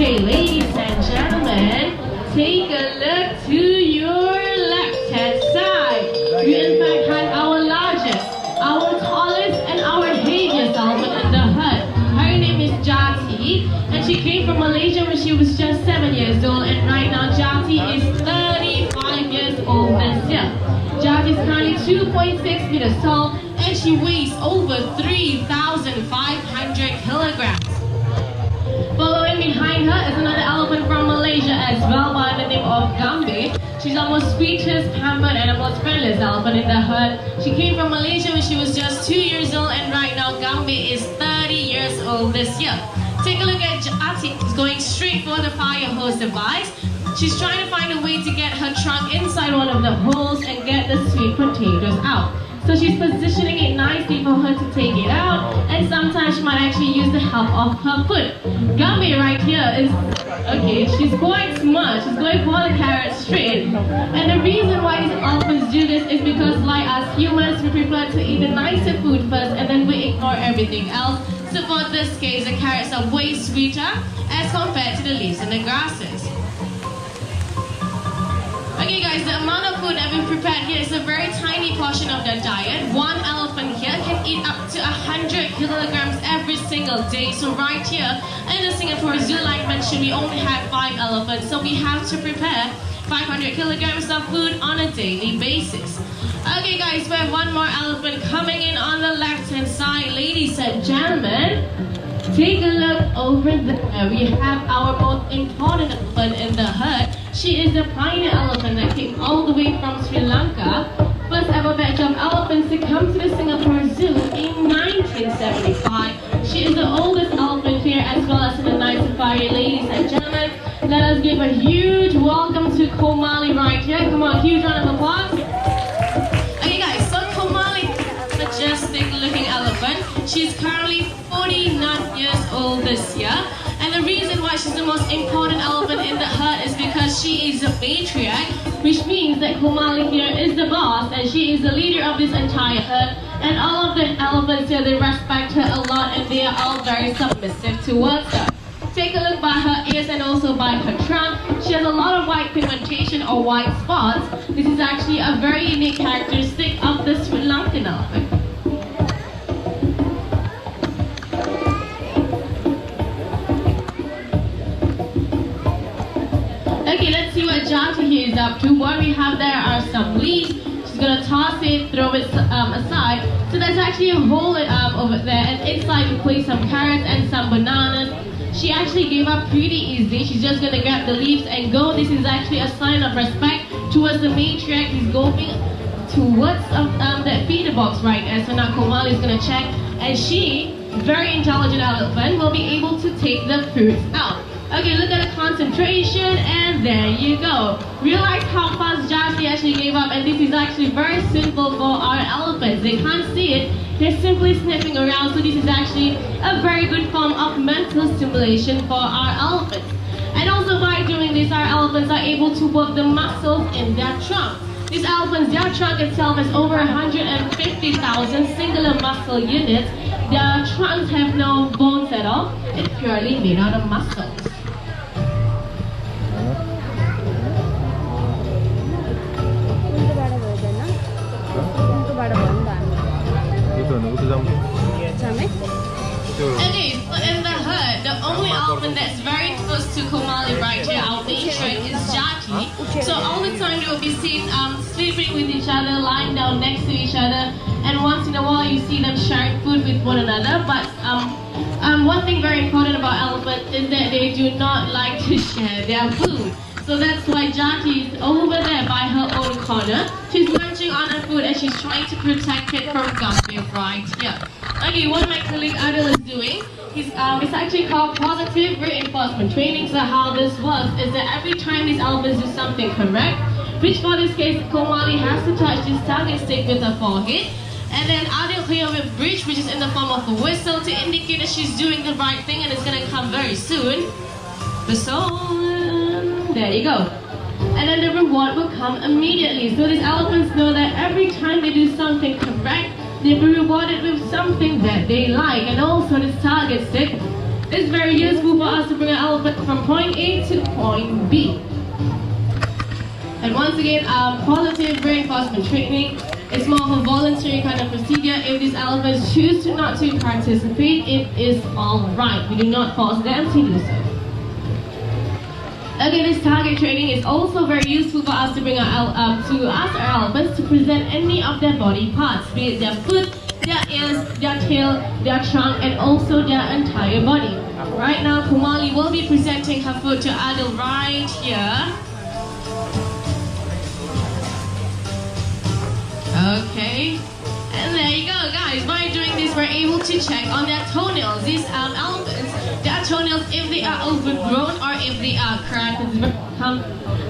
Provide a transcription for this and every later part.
Okay, ladies and gentlemen, take a look to your left-hand side. We in fact have our largest, our tallest, and our heaviest elephant in the hut. Her name is Jati, and she came from Malaysia when she was just 7 years old, and right now Jati is 35 years old this year. Jati is currently 2.6 meters tall, and she weighs over 3,500 kilograms. Following behind her is another elephant from Malaysia as well by the name of Gambe. She's our most sweetest, pampered, and most friendliest elephant in the herd. She came from Malaysia when she was just 2 years old, and right now Gambe is 30 years old this year. Take a look at Jati. She's going straight for the fire hose device. She's trying to find a way to get her trunk inside one of the holes and get the sweet potatoes out. So she's positioning it nicely for her to take it out, and sometimes she might actually use the help of her foot. Gummy right here is, okay, she's quite smart. She's going for the carrot straight. And the reason why these elephants do this is because like us humans, we prefer to eat the nicer food first and then we ignore everything else. So for this case, the carrots are way sweeter as compared to the leaves and the grasses. Okay guys, the amount of food that we've prepared here is a very tiny portion of their diet. One elephant here can eat up to 100 kilograms every single day. So right here in the Singapore Zoo, like mentioned, we only have 5 elephants. So we have to prepare 500 kilograms of food on a daily basis. Okay guys, we have one more elephant coming in on the left-hand side. Ladies and gentlemen, take a look over there. We have our most important elephant in the herd. She is the pioneer elephant that came all the way from Sri Lanka. First ever batch of elephants to come to the Singapore Zoo in 1975. She is the oldest elephant here as well as in the night safari. Ladies and gentlemen, let us give a huge welcome to Komali right here. Come on, huge round of applause. Okay guys, so Komali is a majestic looking elephant. She's currently 49 years old this year. And the reason why she's the most important elephant in the herd is because she is a matriarch, which means that Komali here is the boss and she is the leader of this entire herd. And all of the elephants here, they respect her a lot and they are all very submissive towards her. Take a look by her ears and also by her trunk. She has a lot of white pigmentation or white spots. This is actually a very unique characteristic of the Sri Lankan elephant. Okay, let's see what Jati here is up to. What we have there are some leaves. She's gonna toss it, throw it aside. So there's actually a hole over there, and inside we place some carrots and some bananas. She actually gave up pretty easily. She's just gonna grab the leaves and go. This is actually a sign of respect towards the matriarch. He's going towards that feeder box right there. So now Komali is gonna check, and she, very intelligent elephant, will be able to take the fruits out. Okay, look at the concentration, and there you go. Realize how fast Jati actually gave up, and this is actually very simple for our elephants. They can't see it, they're simply sniffing around, so this is actually a very good form of mental stimulation for our elephants. And also by doing this, our elephants are able to work the muscles in their trunk. These elephants, their trunk itself has over 150,000 singular muscle units. Their trunks have no bones at all. It's purely made out of muscles. Okay, so in the herd, the only elephant that's very close to Komali right here, our matriarch, is Jati. So all the time they will be seen sleeping with each other, lying down next to each other, and once in a while you see them sharing food with one another. But one thing very important about elephants is that they do not like to share their food. So that's why Jati is over there by her own corner. She's munching on her food and she's trying to protect it from Gambe right here. Okay, what my colleague Adil is doing, it's actually called positive reinforcement training. So how this works is that every time these elephants do something correct, which for this case, Komali has to touch this target stick with her forehead. And then Adil here with bridge, which is in the form of a whistle to indicate that she's doing the right thing and it's going to come very soon. There you go. And then the reward will come immediately. So these elephants know that every time they do something correct, they'll be rewarded with something that they like. And also this target stick It's very useful for us to bring an elephant from point A to point B. And once again, positive reinforcement training is more of a voluntary kind of procedure. If these elephants choose to not to participate, it is alright. We do not force them to do so. Okay, this target training is also very useful for us to bring our elephants to present any of their body parts, be it their foot, their ears, their tail, their trunk, and also their entire body. Right now, Kumali will be presenting her foot to Adil right here. Okay, and there you go, guys. By doing this, we're able to check on their toenails. These elephants, their toenails, if they are overgrown or if they are cracked,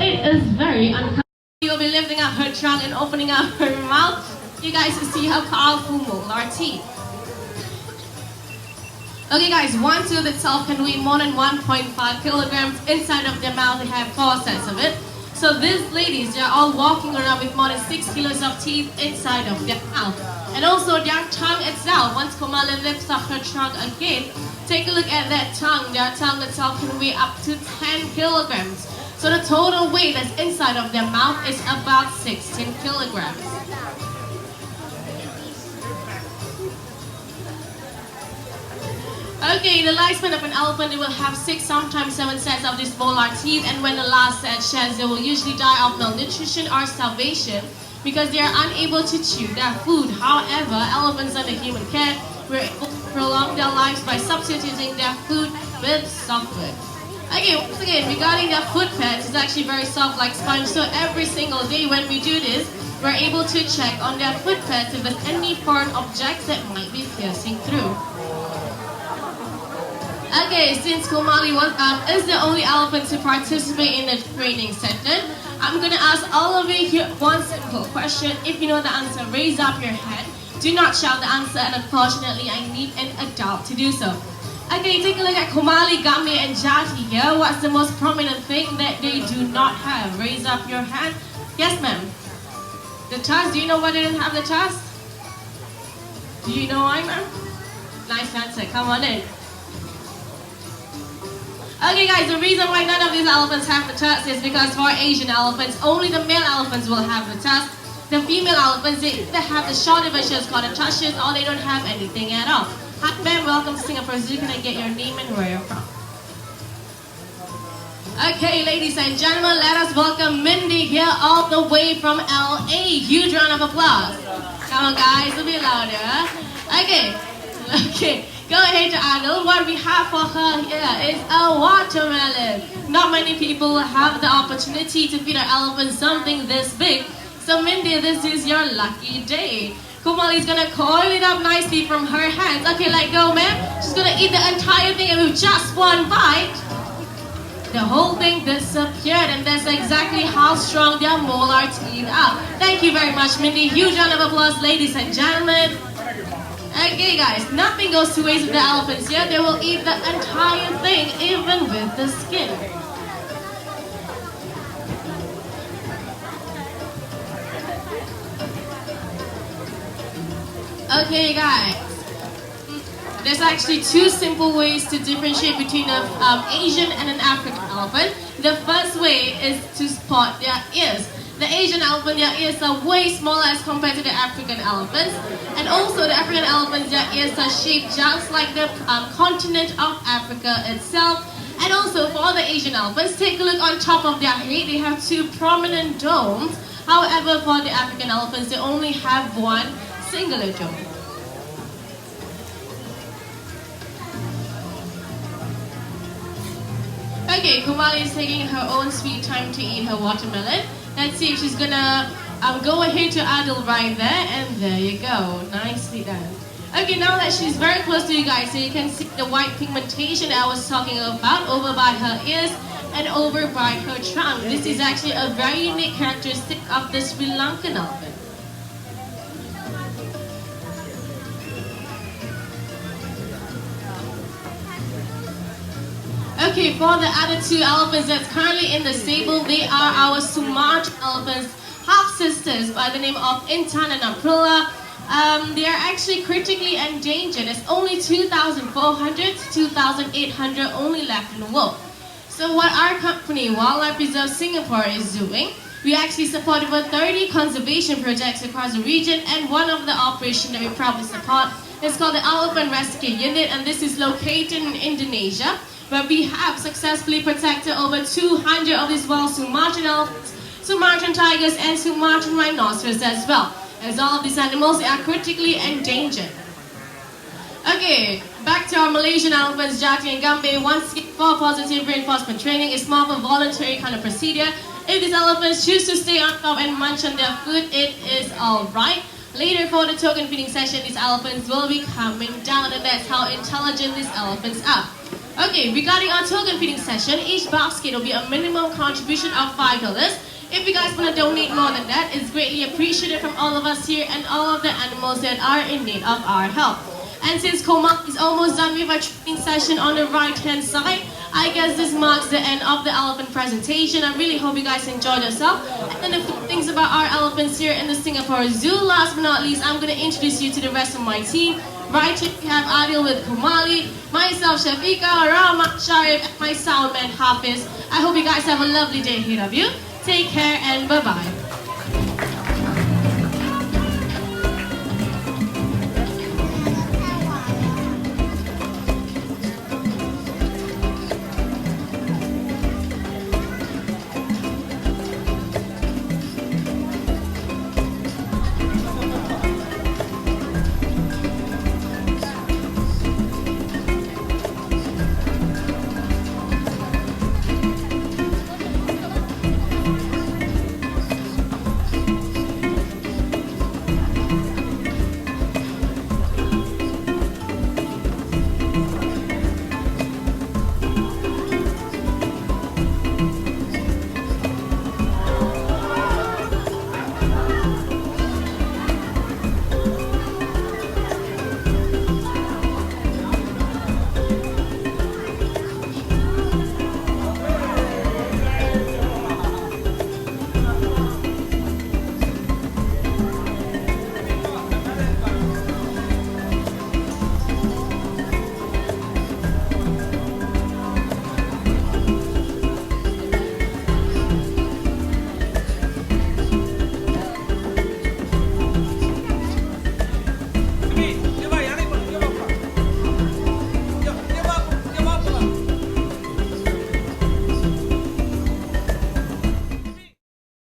it is very uncomfortable. You'll be lifting up her trunk and opening up her mouth. You guys can see how powerful molar teeth. Okay, guys, one tooth itself can weigh more than 1.5 kilograms. Inside of their mouth, they have 4 sets of it. So these ladies, they're all walking around with more than 6 kilos of teeth inside of their mouth. And also their tongue itself, once Kumali lifts up her trunk again, take a look at that tongue. Their tongue itself can weigh up to 10 kilograms. So the total weight that's inside of their mouth is about 16 kilograms. Okay, the lifespan of an elephant, it will have 6, sometimes 7 sets of these molar teeth, and when the last set sheds, they will usually die of malnutrition or starvation because they are unable to chew their food. However, elephants under human care were able to prolong their lives by substituting their food with softwood. Okay, once again, regarding their foot pads, it's actually very soft like sponge, so every single day when we do this, we're able to check on their foot pads if there's any foreign objects that might be piercing through. Okay, since Kumali is the only elephant to participate in the training session, I'm going to ask all of you here one simple question. If you know the answer, raise up your hand. Do not shout the answer, and unfortunately, I need an adult to do so. Okay, take a look at Kumali, Gami, and Jati here. What's the most prominent thing that they do not have? Raise up your hand. Yes, ma'am. The tusk. Do you know why they don't have the tusk? Do you know why, ma'am? Nice answer. Come on in. Okay guys, the reason why none of these elephants have the tusk is because for Asian elephants, only the male elephants will have the tusk. The female elephants, they either have the shorter versions called the tushes, or they don't have anything at all. Hi ma'am, welcome to Singapore Zoo. Can I get your name and where you're from? Okay, ladies and gentlemen, let us welcome Mindy here all the way from LA. Huge round of applause. Come on guys, a bit louder. Okay. Go ahead to Adil. What we have for her here is a watermelon. Not many people have the opportunity to feed an elephant something this big. So Mindy, this is your lucky day. Kumali is going to coil it up nicely from her hands. Okay, let go, ma'am. She's going to eat the entire thing, and with just one bite, the whole thing disappeared, and that's exactly how strong their molar teeth are. Thank you very much, Mindy. Huge round of applause, ladies and gentlemen. Okay guys, nothing goes to waste with the elephants here. They will eat the entire thing, even with the skin. Okay guys, there's actually 2 simple ways to differentiate between an Asian and an African elephant. The first way is to spot their ears. The Asian elephant, their ears are way smaller as compared to the African elephants. And also the African elephants, their ears are shaped just like the continent of Africa itself. And also for the Asian elephants, take a look on top of their head. They have 2 prominent domes. However, for the African elephants, they only have 1 singular dome. Okay, Kumali is taking her own sweet time to eat her watermelon. Let's see if she's gonna go ahead to Adil right there, and there you go. Nicely done. Okay, now that she's very close to you guys, so you can see the white pigmentation I was talking about over by her ears and over by her trunk. This is actually a very unique characteristic of the Sri Lankan elephant. Okay, for the other 2 elephants that's currently in the stable, they are our Sumatra elephants, half sisters by the name of Intan and Aprila. They are actually critically endangered. There's only 2,400 to 2,800 only left in the world. So what our company, Wildlife Preserve Singapore, is doing, we actually support over 30 conservation projects across the region, and one of the operations that we proudly support is called the Elephant Rescue Unit, and this is located in Indonesia, where we have successfully protected over 200 of these wild Sumatran elephants, Sumatran tigers, and Sumatran rhinoceros as well, as all of these animals are critically endangered. Okay, back to our Malaysian elephants, Jati and Gambe. Once again, for positive reinforcement training, it's more of a voluntary kind of procedure. If these elephants choose to stay on top and munch on their food, it is alright. Later for the token feeding session, these elephants will be coming down, and that's how intelligent these elephants are. Okay, regarding our token feeding session, each basket will be a minimum contribution of $5. If you guys want to donate more than that, it's greatly appreciated from all of us here and all of the animals that are in need of our help. And since Komal is almost done with our training session on the right-hand side, I guess this marks the end of the elephant presentation. I really hope you guys enjoyed yourself. And then a few things about our elephants here in the Singapore Zoo. Last but not least, I'm going to introduce you to the rest of my team. Right here we have Adil with Kumali, myself Shafika, Rama, Sharif, and my sound man Hafiz. I hope you guys have a lovely day ahead of you. Take care and bye-bye.